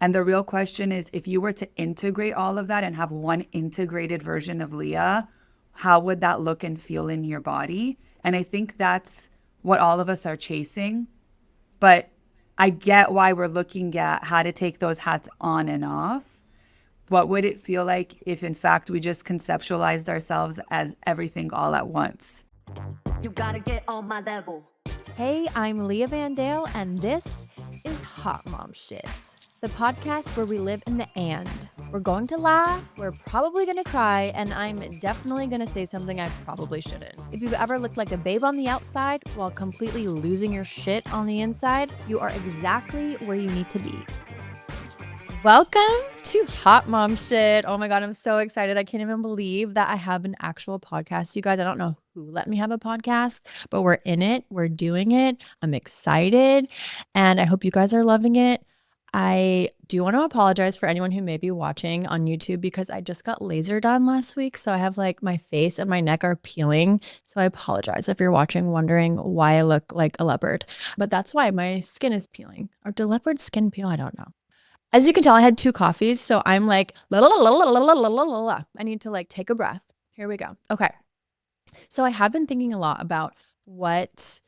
And the real question is, if you were to integrate all of that and have one integrated version of Leah, how would that look and feel in your body? And I think that's what all of us are chasing. But I get why we're looking at how to take those hats on and off. What would it feel like if, in fact, we just conceptualized ourselves as everything all at once? You gotta get on my level. Hey, I'm Leah Van Dale, and this is Hot Mom Shit, the podcast where we live in the and. We're going to laugh, we're probably going to cry, and I'm definitely going to say something I probably shouldn't. If you've ever looked like a babe on the outside while completely losing your shit on the inside, you are exactly where you need to be. Welcome to Hot Mom Shit. Oh my God, I'm so excited. I can't even believe that I have an actual podcast. You guys, I don't know who let me have a podcast, but we're in it. We're doing it. I'm excited. And I hope you guys are loving it. I do want to apologize for anyone who may be watching on YouTube because I just got laser done last week. So I have like my face and my neck are peeling. So I apologize if you're watching wondering why I look like a leopard. But that's why my skin is peeling. Or do leopards skin peel? I don't know. As you can tell, I had 2 coffees, so I'm like, I need to like take a breath. Here we go. Okay. So I have been thinking a lot about what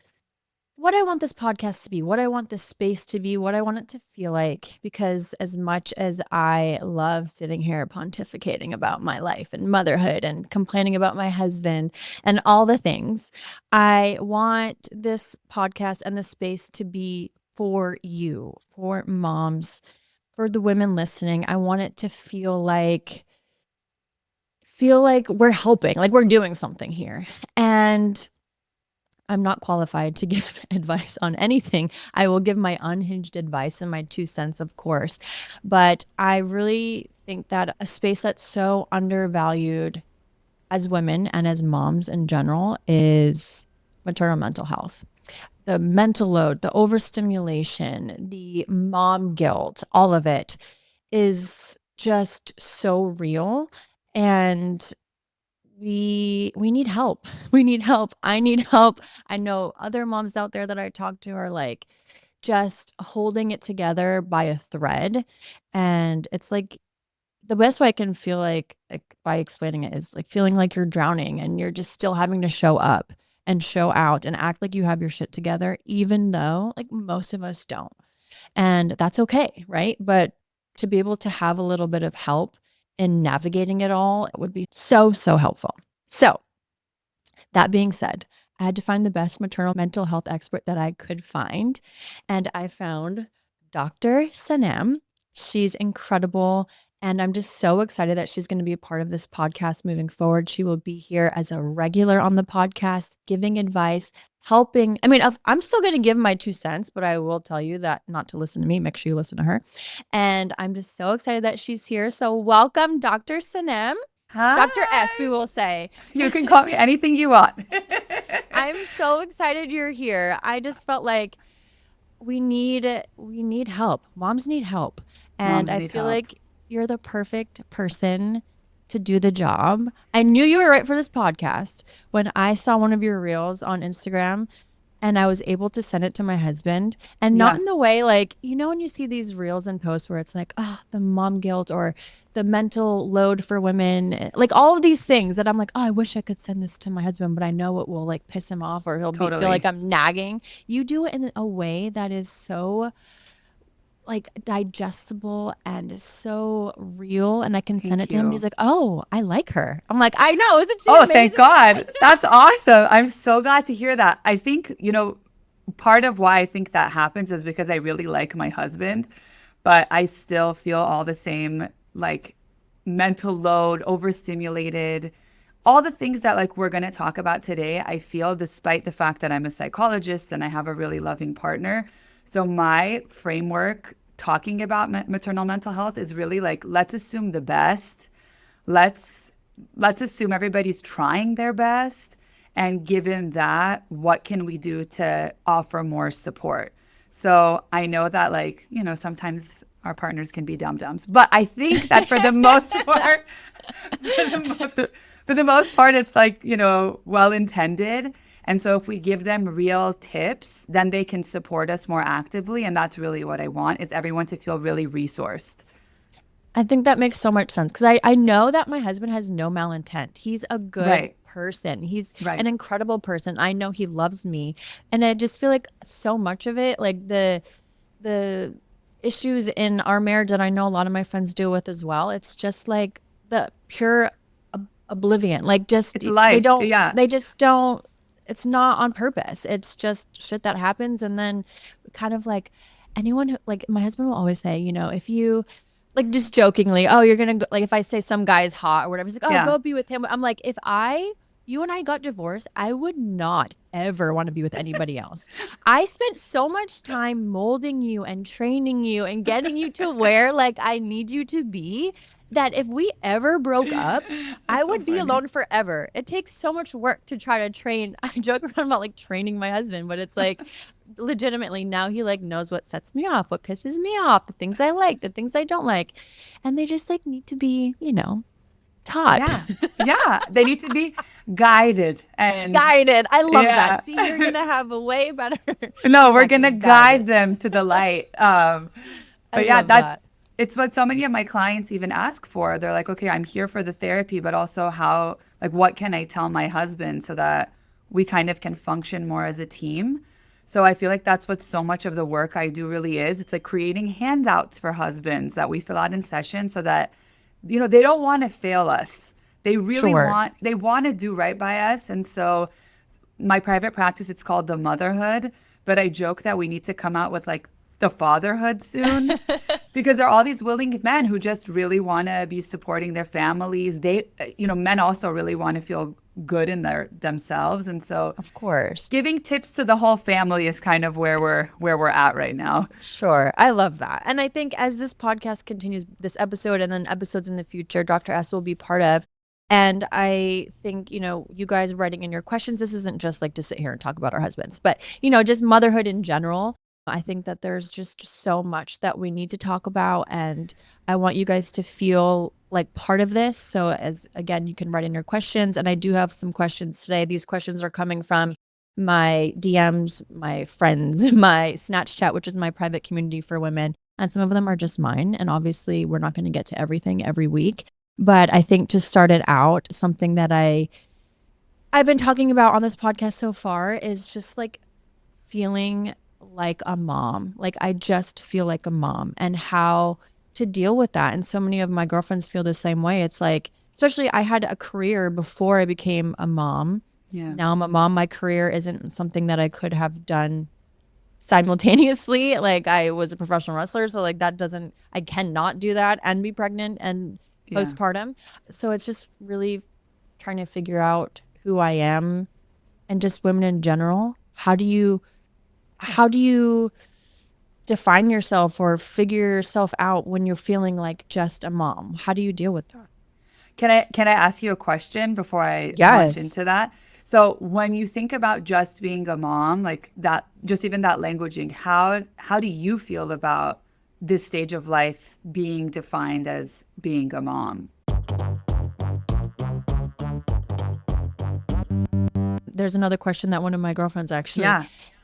I want this podcast to be, what I want this space to be, what I want it to feel like, because as much as I love sitting here pontificating about my life and motherhood and complaining about my husband and all the things, I want this podcast and the space to be for you, for moms, for the women listening. I want it to feel like we're helping, like we're doing something here. And I'm not qualified to give advice on anything. I will give my unhinged advice and my 2 cents, of course. But I really think that a space that's so undervalued as women and as moms in general is maternal mental health. The mental load, the overstimulation, the mom guilt, all of it is just so real. And we need help. We need help. I need help. I know other moms out there that I talk to are like just holding it together by a thread. And it's like the best way I can feel like by explaining it is like feeling like you're drowning and you're just still having to show up and show out and act like you have your shit together, even though like most of us don't. And that's okay, right? But to be able to have a little bit of help in navigating it all would be so, so helpful. So that being said, I had to find the best maternal mental health expert that I could find. And I found Dr. Sanam. She's incredible. And I'm just so excited that she's going to be a part of this podcast moving forward. She will be here as a regular on the podcast, giving advice, helping. I mean, I'm still going to give my 2 cents, but I will tell you that not to listen to me. Make sure you listen to her. And I'm just so excited that she's here. So welcome, Dr. Sanem. Hi. Dr. S, we will say. You can call me anything you want. I'm so excited you're here. I just felt like we need help. Moms need help. And I feel like you're the perfect person to do the job. I knew you were right for this podcast when I saw one of your reels on Instagram and I was able to send it to my husband, and not in the way like, you know, when you see these reels and posts where it's like, oh, the mom guilt or the mental load for women, like all of these things that I'm like, oh, I wish I could send this to my husband, but I know it will like piss him off or he'll feel like I'm nagging. You do it in a way that is so like digestible and so real, and I can send it to him and he's like, oh, I like her. I'm like, I know, isn't she amazing? Thank God. That's awesome. I'm so glad to hear that. I think, you know, part of why I think that happens is because I really like my husband, but I still feel all the same like mental load, overstimulated, all the things that like we're going to talk about today. I feel, despite the fact that I'm a psychologist and I have a really loving partner. So my framework talking about maternal mental health is really like, let's assume the best. Let's assume everybody's trying their best. And given that, what can we do to offer more support? So I know that, like, you know, sometimes our partners can be dum-dums, but I think that for the most part, for the most part, it's like, you know, well-intended. And so if we give them real tips, then they can support us more actively. And that's really what I want, is everyone to feel really resourced. I think that makes so much sense because I know that my husband has no malintent. He's a good Right. person. He's Right. an incredible person. I know he loves me. And I just feel like so much of it, like the issues in our marriage that I know a lot of my friends deal with as well, it's just like the pure oblivion. Like just It's life. Yeah. they just don't, it's not on purpose. It's just shit that happens. And then kind of like anyone who, like my husband will always say, you know, if you like just jokingly, oh, you're gonna go, like if I say some guy is hot or whatever, he's like, oh, Yeah. go be with him. I'm like, if you and I got divorced, I would not ever want to be with anybody else. I spent so much time molding you and training you and getting you to where like I need you to be, that if we ever broke up, I so would be funny. alone forever. It takes so much work to try to train. I joke around about like training my husband, but it's like legitimately now he like knows what sets me off, what pisses me off, the things I like, the things I don't like. And they just like need to be, you know, taught. Yeah. Yeah. They need to be guided and Guided. I love yeah. that. See, you're gonna have a way better. No, we're Exactly, gonna guide them to the light. I But yeah, love that. it's what so many of my clients even ask for. They're like, okay, I'm here for the therapy, but also how, like, what can I tell my husband so that we kind of can function more as a team? So I feel like that's what so much of the work I do really is. It's like creating handouts for husbands that we fill out in session so that, you know, they don't want to fail us. They really Sure. they want to do right by us. And so my private practice, it's called the motherhood, but I joke that we need to come out with like the fatherhood soon because there are all these willing men who just really want to be supporting their families. They, you know, men also really want to feel good in themselves. And so Of course. giving tips to the whole family is kind of where we're at right now. Sure. I love that. And I think as this podcast continues, this episode and then episodes in the future, Dr. S will be part of. And I think, you know, you guys writing in your questions, this isn't just like to sit here and talk about our husbands, but, you know, just motherhood in general. I think that there's just so much that we need to talk about. And I want you guys to feel like part of this. So as again, you can write in your questions. And I do have some questions today. These questions are coming from my DMs, my friends, my Snatch Chat, which is my private community for women. And some of them are just mine. And obviously we're not going to get to everything every week. But I think to start it out, something that I've been talking about on this podcast so far is just like feeling like a mom. Like I just feel like a mom and how to deal with that. And so many of my girlfriends feel the same way. It's like, especially I had a career before I became a mom. Yeah. Now I'm a mom. My career isn't something that I could have done simultaneously. Like I was a professional wrestler. So like I cannot do that and be pregnant and postpartum. So it's just really trying to figure out who I am and just women in general. How do you define yourself or figure yourself out when you're feeling like just a mom? How do you deal with that? Can I ask you a question before I launch into that? So when you think about just being a mom, like that, just even that languaging, how do you feel about this stage of life being defined as being a mom? There's another question that one of my girlfriends actually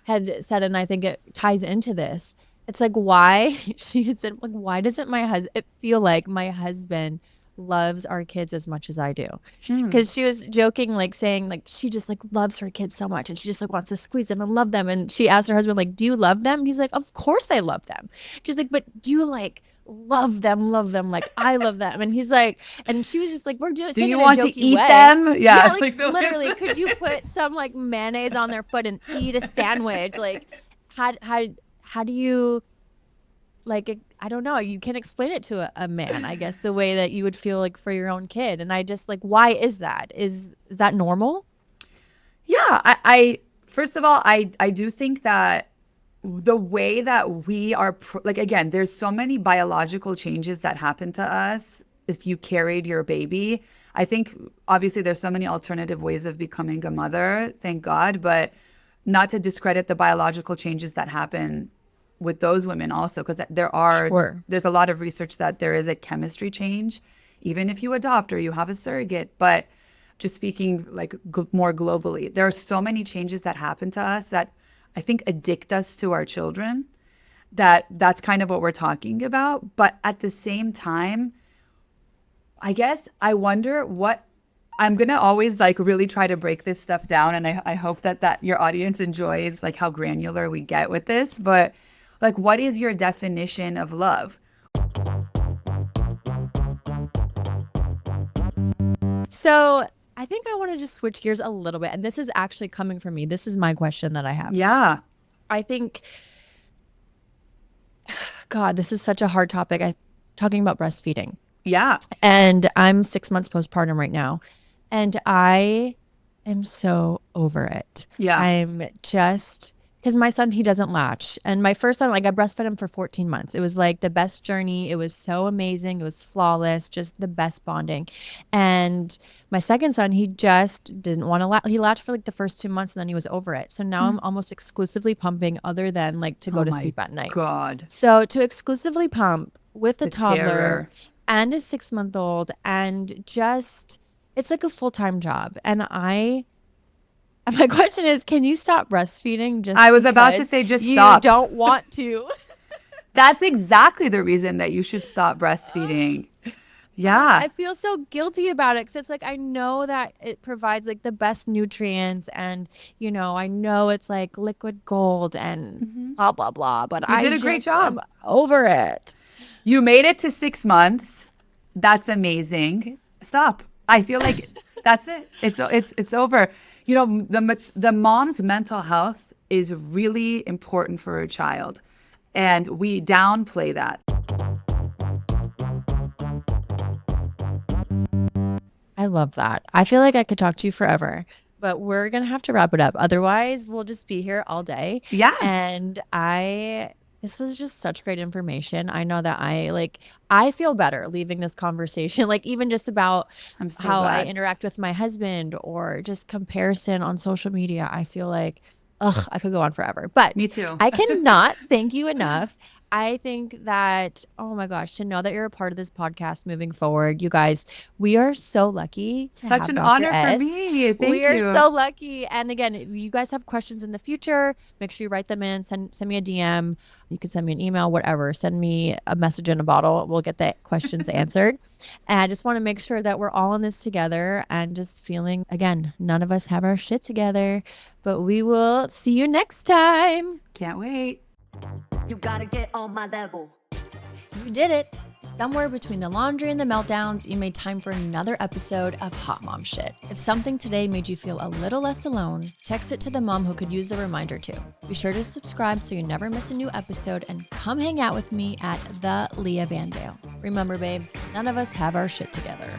had said, and I think it ties into this. It's like, why, she had said, like, why doesn't it feel like my husband loves our kids as much as I do? Because she was joking, like saying like she just like loves her kids so much and she just like wants to squeeze them and love them. And she asked her husband, like, do you love them? And he's like, of course I love them. She's like, but do you like love them like I love them? And he's like, and she was just like, we're doing, do you want to eat them? Yeah, like literally, could you put some like mayonnaise on their foot and eat a sandwich? Like how do you, like, I don't know, you can explain it to a man, I guess, the way that you would feel like for your own kid. And I just like, why is that? Is that normal? Yeah, I first of all, I do think that the way that we are, like, again, there's so many biological changes that happen to us if you carried your baby. I think obviously there's so many alternative ways of becoming a mother, thank God, but not to discredit the biological changes that happen with those women also, because there's a lot of research that there is a chemistry change, even if you adopt or you have a surrogate. But just speaking like more globally, there are so many changes that happen to us that I think addict us to our children. That's kind of what we're talking about. But at the same time, I guess I wonder what I'm going to always like really try to break this stuff down. And I hope that your audience enjoys like how granular we get with this. But like, what is your definition of love? So I think I want to just switch gears a little bit. And this is actually coming from me. This is my question that I have. Yeah. I think, God, this is such a hard topic. Talking about breastfeeding. Yeah. And I'm 6 months postpartum right now. And I am so over it. Yeah. I'm just, because my son, he doesn't latch. And my first son, like I breastfed him for 14 months. It was like the best journey. It was so amazing. It was flawless, just the best bonding. And my second son, he just didn't want to latch. He latched for like the first 2 months and then he was over it. So now I'm almost exclusively pumping other than like to go to sleep at night. God. So to exclusively pump with a The toddler terror. and a 6-month-old and just, it's like a full-time job. And my question is, can you stop breastfeeding just I was about to because say, just you stop. don't want to? That's exactly the reason that you should stop breastfeeding. Yeah. I feel so guilty about it because it's like I know that it provides like the best nutrients and, you know, I know it's like liquid gold and blah, blah, blah. But You did a great job. I'm over it. You made it to 6 months. That's amazing. Stop. I feel like that's it. It's over. You know, the mom's mental health is really important for her child, and we downplay that. I love that. I feel like I could talk to you forever, but we're going to have to wrap it up. Otherwise, we'll just be here all day. Yeah. And this was just such great information. I know that I feel better leaving this conversation, like even just about I'm so how I glad. interact with my husband or just comparison on social media. I feel like, I could go on forever, but Me too. I cannot thank you enough. I think that, oh my gosh, to know that you're a part of this podcast moving forward, you guys, we are so lucky to Such have an Dr. honor S. for me. Thank We are you. so lucky. And again, if you guys have questions in the future, make sure you write them in, send me a DM. You can send me an email, whatever. Send me a message in a bottle. We'll get the questions answered. And I just want to make sure that we're all in this together and just feeling, again, none of us have our shit together, but we will see you next time. Can't wait. You gotta get on my level. You did it. Somewhere between the laundry and the meltdowns, you made time for another episode of Hot Mom Shit. If something today made you feel a little less alone, text it to the mom who could use the reminder too. Be sure to subscribe so you never miss a new episode and come hang out with me at the Leah Vandale. Remember, babe, none of us have our shit together.